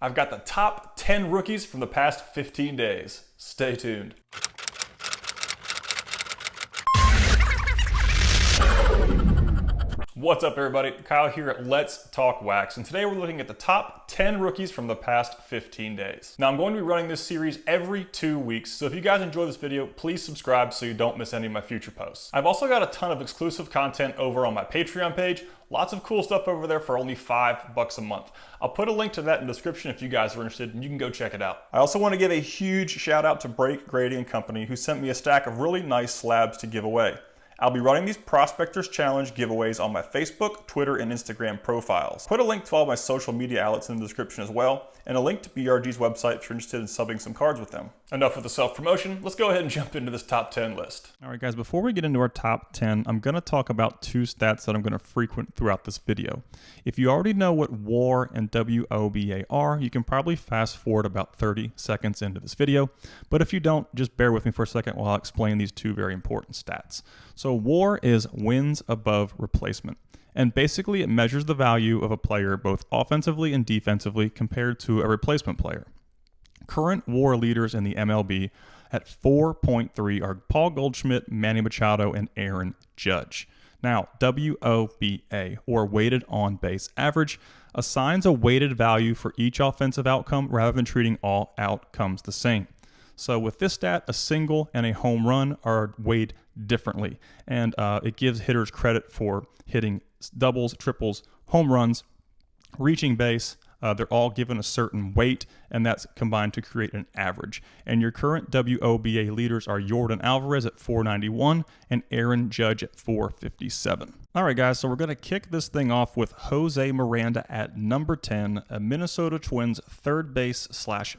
I've got the top 10 rookies from the past 15 days. Stay tuned. What's up, everybody? Kyle here at Let's Talk Wax, and today we're looking at the top 10 rookies from the past 15 days. Now, I'm going to be running this series every 2 weeks, so if you guys enjoy this video, please subscribe so you don't miss any of my future posts. I've also got a ton of exclusive content over on my Patreon page. Lots of cool stuff over there for only $5 a month. I'll put a link to that in the description if you guys are interested, and you can go check it out. I also want to give a huge shout out to Break Grading Company, who sent me a stack of really nice slabs to give away. I'll be running these Prospectors Challenge giveaways on my Facebook, Twitter, and Instagram profiles. Put a link to all my social media outlets in the description as well, and a link to BRG's website if you're interested in subbing some cards with them. Enough with the self-promotion, let's go ahead and jump into this top 10 list. All right guys, before we get into our top 10, I'm gonna talk about two stats that I'm gonna frequent throughout this video. If you already know what WAR and WOBA are, you can probably fast forward about 30 seconds into this video, but if you don't, just bear with me for a second while I explain these two very important stats. So WAR is wins above replacement. And basically it measures the value of a player both offensively and defensively compared to a replacement player. Current WAR leaders in the MLB at 4.3 are Paul Goldschmidt, Manny Machado, and Aaron Judge. Now, WOBA, or weighted on base average, assigns a weighted value for each offensive outcome rather than treating all outcomes the same. So with this stat, a single and a home run are weighed differently, and it gives hitters credit for hitting doubles, triples, home runs, reaching base. They're all given a certain weight, and that's combined to create an average. And your current WOBA leaders are Yordan Alvarez at 491 and Aaron Judge at 457. All right, guys, so we're going to kick this thing off with Jose Miranda at number 10, a Minnesota Twins third base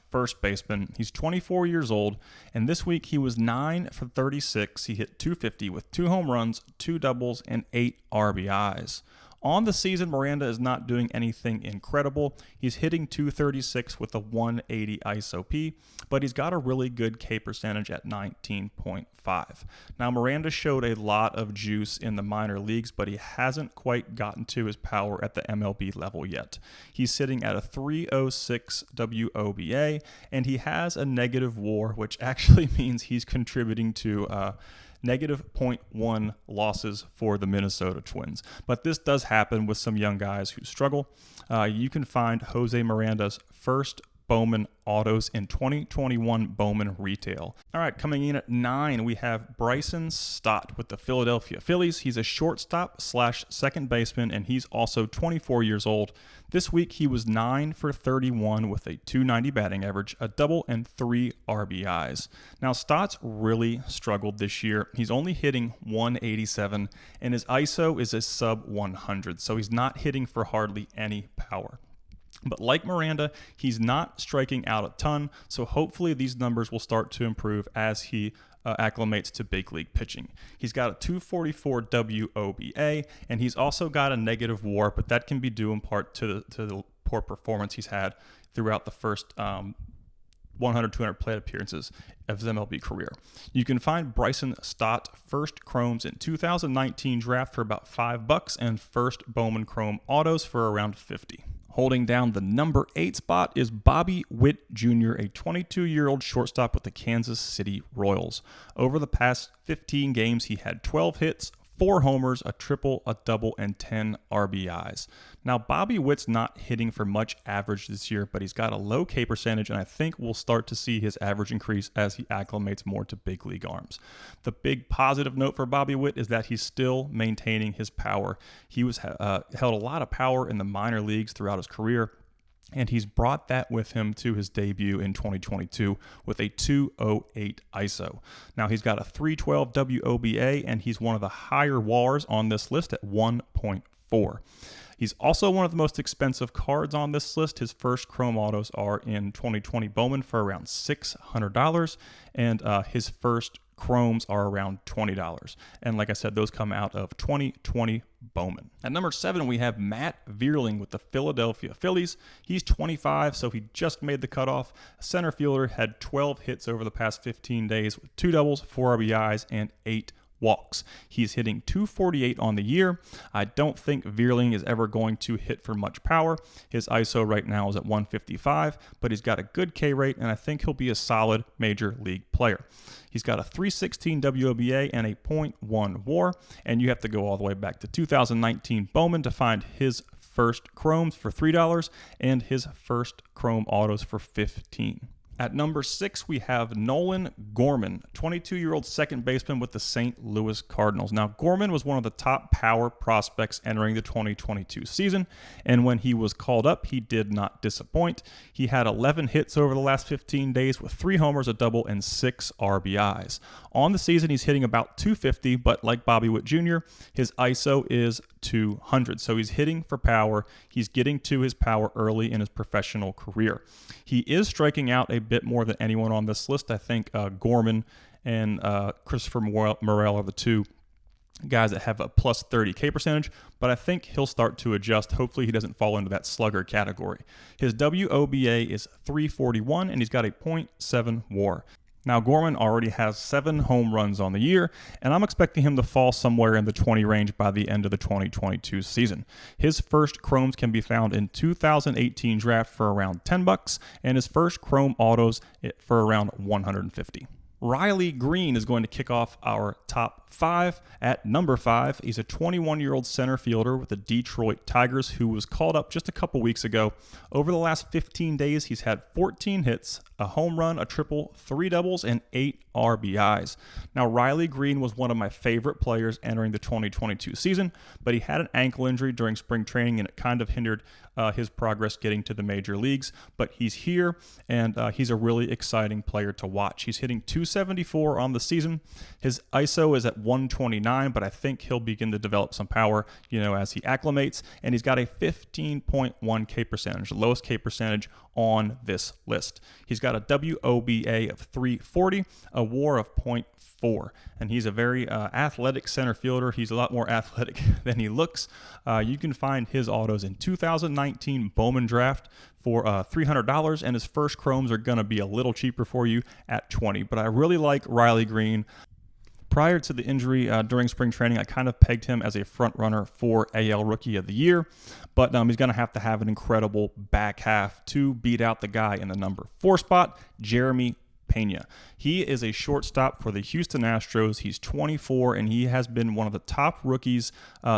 / first baseman. He's 24 years old, and this week he was 9 for 36. He hit .250 with 2 home runs, 2 doubles, and 8 RBIs. On the season, Miranda is not doing anything incredible. He's hitting .236 with a 180 ISOP, but he's got a really good K percentage at 19.5. Now, Miranda showed a lot of juice in the minor leagues, but he hasn't quite gotten to his power at the MLB level yet. He's sitting at a 306 WOBA, and he has a negative WAR, which actually means he's contributing to negative 0.1 losses for the Minnesota Twins. But this does happen with some young guys who struggle. You can find Jose Miranda's first Bowman autos in 2021 Bowman retail. All right, coming in at 9, we have Bryson Stott with the Philadelphia Phillies. He's a shortstop / second baseman, and he's also 24 years old. This week, he was 9 for 31 with a 290 batting average, a double, and 3 RBIs. Now, Stott's really struggled this year. He's only hitting 187, and his ISO is a sub 100, so he's not hitting for hardly any power. But like Miranda, he's not striking out a ton, so hopefully these numbers will start to improve as he acclimates to big league pitching. He's got a 244 WOBA, and he's also got a negative WAR, but that can be due in part to the poor performance he's had throughout the first 100, 200 plate appearances of his MLB career. You can find Bryson Stott first chromes in 2019 draft for about $5 and first Bowman Chrome autos for around 50. Holding down the number 8 spot is Bobby Witt Jr., a 22-year-old shortstop with the Kansas City Royals. Over the past 15 games, he had 12 hits, 4 homers, a triple, a double, and 10 RBIs. Now, Bobby Witt's not hitting for much average this year, but he's got a low K percentage, and I think we'll start to see his average increase as he acclimates more to big league arms. The big positive note for Bobby Witt is that he's still maintaining his power. He was held a lot of power in the minor leagues throughout his career, and he's brought that with him to his debut in 2022 with a 208 ISO. Now, he's got a 312 WOBA, and he's one of the higher WARs on this list at 1.4. He's also one of the most expensive cards on this list. His first Chrome autos are in 2020 Bowman for around $600, and his first Chromes are around $20. And like I said, those come out of 2020 Bowman. At number 7, we have Matt Vierling with the Philadelphia Phillies. He's 25, so he just made the cutoff. Center fielder, had 12 hits over the past 15 days with 2 doubles, 4 RBIs, and 8 walks. He's hitting .248 on the year. I don't think Vierling is ever going to hit for much power. His ISO right now is at 155, but he's got a good K rate, and I think he'll be a solid major league player. He's got a 316 WOBA and a .1 WAR, and you have to go all the way back to 2019 Bowman to find his first chromes for $3 and his first chrome autos for $15. At number 6, we have Nolan Gorman, 22-year-old second baseman with the St. Louis Cardinals. Now, Gorman was one of the top power prospects entering the 2022 season, and when he was called up, he did not disappoint. He had 11 hits over the last 15 days with 3 homers, a double, and 6 RBIs. On the season, he's hitting about .250, but like Bobby Witt Jr., his ISO is 200, so he's hitting for power. He's getting to his power early in his professional career. He is striking out a bit more than anyone on this list. I think Gorman and Christopher Morel are the two guys that have a plus 30 K percentage, but I think he'll start to adjust. Hopefully he doesn't fall into that slugger category. His WOBA is 341, and he's got a .7 WAR. Now, Gorman already has 7 home runs on the year, and I'm expecting him to fall somewhere in the 20 range by the end of the 2022 season. His first chromes can be found in 2018 draft for around $10, and his first chrome autos for around $150. Riley Greene is going to kick off our top 5. At number 5, he's a 21-year-old center fielder with the Detroit Tigers who was called up just a couple weeks ago. Over the last 15 days, he's had 14 hits, a home run, a triple, 3 doubles, and 8 RBIs. Now, Riley Greene was one of my favorite players entering the 2022 season, but he had an ankle injury during spring training, and it kind of hindered his progress getting to the major leagues. But he's here, and he's a really exciting player to watch. He's hitting .274 on the season. His ISO is at 129, but I think he'll begin to develop some power, as he acclimates. And he's got a 15.1 K percentage, the lowest K percentage on this list. He's got a WOBA of 340, a WAR of .4, and he's a very athletic center fielder. He's a lot more athletic than he looks. You can find his autos in 2019 Bowman draft for $300, and his first chromes are going to be a little cheaper for you at $20. But I really like Riley Greene. Prior to the injury during spring training, I kind of pegged him as a front runner for AL Rookie of the Year, but he's going to have an incredible back half to beat out the guy in the number 4 spot, Jeremy Pena. He is a shortstop for the Houston Astros. He's 24, and he has been one of the top rookies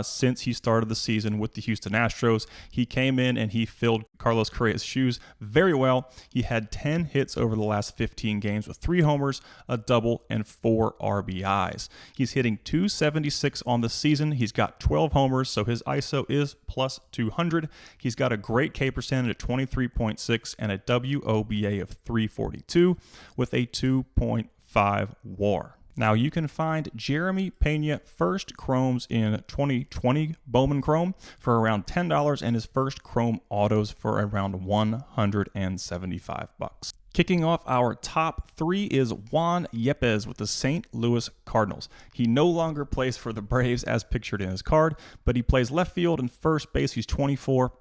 since he started the season with the Houston Astros. He came in and he filled Carlos Correa's shoes very well. He had 10 hits over the last 15 games with 3 homers, a double, and 4 RBIs. He's hitting .276 on the season. He's got 12 homers, so his ISO is plus 200. He's got a great K percentage at 23.6 and a WOBA of 342 with a 2.5 WAR. Now, you can find Jeremy Pena first chromes in 2020 Bowman Chrome for around $10 and his first chrome autos for around $175. Kicking off our top 3 is Juan Yepez with the St. Louis Cardinals. He no longer plays for the Braves as pictured in his card, but he plays left field and first base. He's 24.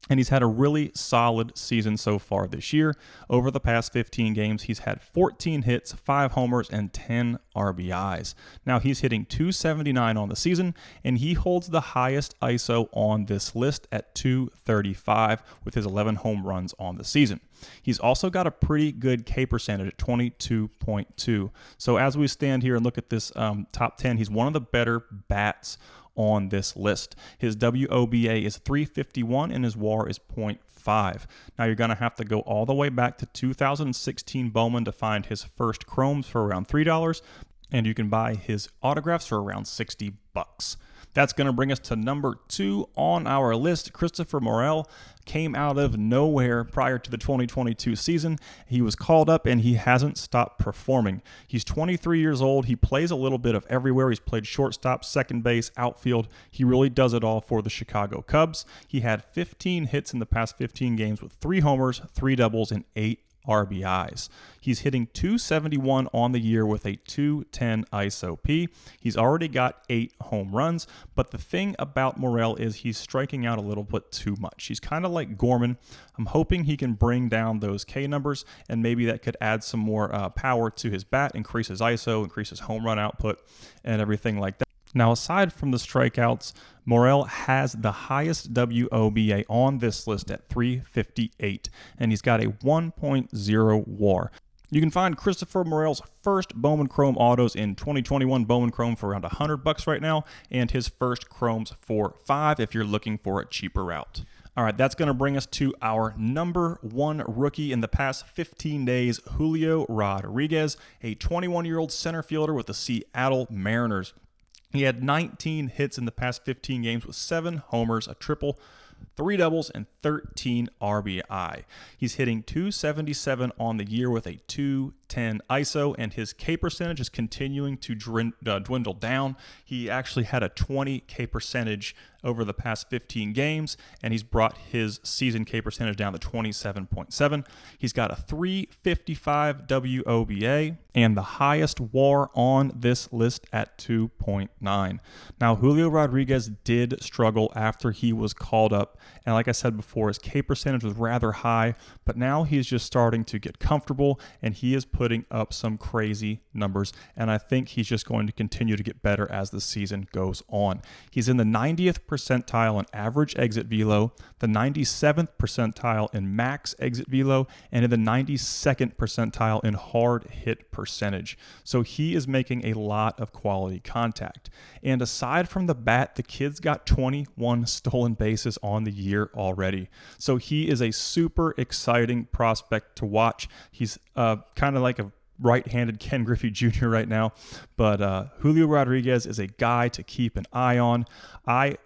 And he's had a really solid season so far this year. Over the past 15 games, he's had 14 hits, 5 homers, and 10 RBIs. Now, he's hitting .279 on the season, and he holds the highest ISO on this list at 235 with his 11 home runs on the season. He's also got a pretty good K percentage at 22.2. So as we stand here and look at this top 10, he's one of the better bats on this list. His WOBA is 351 and his WAR is .5. Now you're going to have to go all the way back to 2016 Bowman to find his first chromes for around $3, and you can buy his autographs for around $60. That's going to bring us to number 2 on our list. Christopher Morel came out of nowhere prior to the 2022 season. He was called up and he hasn't stopped performing. He's 23 years old. He plays a little bit of everywhere. He's played shortstop, second base, outfield. He really does it all for the Chicago Cubs. He had 15 hits in the past 15 games with 3 homers, 3 doubles, and 8 RBIs. He's hitting .271 on the year with a .210 ISOP. He's already got 8 home runs, but the thing about Morel is he's striking out a little bit too much. He's kind of like Gorman. I'm hoping he can bring down those K numbers, and maybe that could add some more power to his bat, increase his ISO, increase his home run output, and everything like that. Now, aside from the strikeouts, Morel has the highest WOBA on this list at 358, and he's got a 1.0 WAR. You can find Christopher Morel's first Bowman Chrome autos in 2021 Bowman Chrome for around $100 right now, and his first Chromes for $5 if you're looking for a cheaper route. All right, that's going to bring us to our number 1 rookie in the past 15 days, Julio Rodriguez, a 21-year-old center fielder with the Seattle Mariners. He had 19 hits in the past 15 games with 7 homers, a triple, 3 doubles, and 13 RBI. He's hitting .277 on the year with a .210 ISO, and his K percentage is continuing to dwindle down. He actually had a 20 K percentage over the past 15 games, and he's brought his season K percentage down to 27.7. He's got a 355 WOBA and the highest WAR on this list at 2.9. Now, Julio Rodriguez did struggle after he was called up, and like I said before, his K percentage was rather high, but now he's just starting to get comfortable, and he is putting up some crazy numbers, and I think he's just going to continue to get better as the season goes on. He's in the 90th percentile in average exit velo, the 97th percentile in max exit velo, and in the 92nd percentile in hard hit percentage. So he is making a lot of quality contact. And aside from the bat, the kid's got 21 stolen bases on the year already. So he is a super exciting prospect to watch. He's kind of like a right-handed Ken Griffey Jr. right now, but Julio Rodriguez is a guy to keep an eye on. I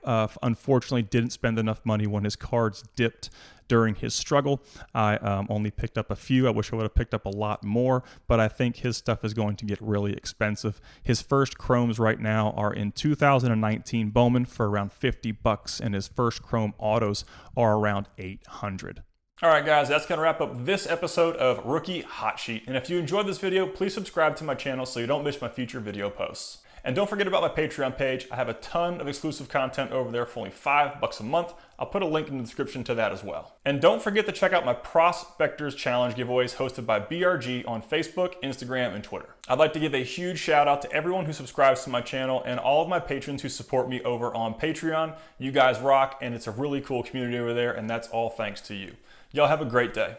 unfortunately didn't spend enough money when his cards dipped during his struggle. I only picked up a few. I wish I would have picked up a lot more, but I think his stuff is going to get really expensive. His first Chromes right now are in 2019 Bowman for around $50, and his first Chrome autos are around $800. All right, guys, that's going to wrap up this episode of Rookie Hot Sheet. And if you enjoyed this video, please subscribe to my channel so you don't miss my future video posts. And don't forget about my Patreon page. I have a ton of exclusive content over there for only $5 a month. I'll put a link in the description to that as well. And don't forget to check out my Prospectors Challenge giveaways hosted by BRG on Facebook, Instagram, and Twitter. I'd like to give a huge shout out to everyone who subscribes to my channel and all of my patrons who support me over on Patreon. You guys rock, and it's a really cool community over there, and that's all thanks to you. Y'all have a great day.